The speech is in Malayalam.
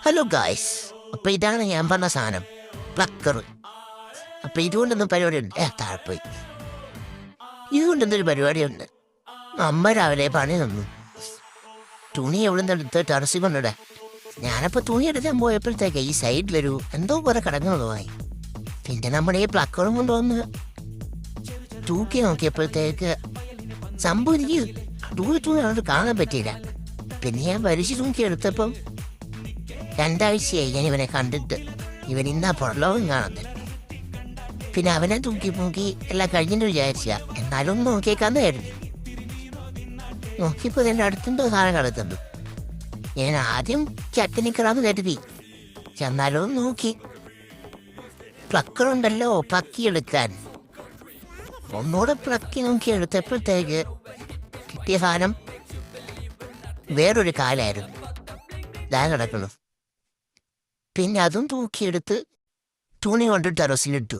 Hello guys. അപ്പൊ ഇതാണ് ഞാൻ പറഞ്ഞ സാധനം, പ്ലക്കർ. അപ്പൊ ഇതുകൊണ്ടൊന്നും പരിപാടിയുണ്ട്. താഴെപ്പോയി. ഇതുകൊണ്ടൊന്നൊരു പരിപാടിയുണ്ട്. അമ്മ രാവിലെ പണി തന്നു. തുണി എവിടെ നിന്ന് എടുത്ത് ടെറസിൽ കൊണ്ടിടെ. ഞാനപ്പോൾ തുണി എടുക്കാൻ പോയപ്പോഴത്തേക്ക് ഈ സൈഡിലൊരു എന്തോ പോലെ കിടങ്ങുന്നതുമായി. പിന്നെ നമ്മുടെ ഈ പ്ലക്കറും കൊണ്ടുവന്ന് തൂക്കി നോക്കിയപ്പോഴത്തേക്ക് സംഭവം എനിക്ക് ദൂരത്തൂടെ അത് കാണാൻ പറ്റിയില്ല. പിന്നെ ഞാൻ വലിച്ചു തൂക്കി എടുത്തപ്പം 2 ആഴ്ചയായി ഞാൻ ഇവനെ കണ്ടിട്ട്. ഇവൻ ഇന്നാ പുറലോകം കാണുന്നത്. പിന്നെ അവനെ തൂക്കി പൂക്കി എല്ലാം കഴിഞ്ഞെന്ന് വിചാരിച്ച, എന്നാലും ഒന്ന് നോക്കിയേക്കാന്ന് കരുതി. നോക്കിയപ്പോൾ എൻ്റെ അടുത്തെന്തോ സാധനം കിടക്കുന്നു. ഞാൻ ആദ്യം ചട്ടനിക്കറാന്ന് കരുതി. ചെന്നാലും നോക്കി, പ്ലക്കറുണ്ടല്ലോ പ്ലക്കിയെടുക്കാൻ. ഒന്നുകൂടെ പ്ലക്കി നോക്കി എടുത്തപ്പോഴത്തേക്ക് കിട്ടിയ സാധനം വേറൊരു കാലായിരുന്നു. ഞാൻ കിടക്കുന്നു. പിന്നെ അതും തൂക്കിയെടുത്ത് തുണി കൊണ്ട് ടെറസിലിട്ടു.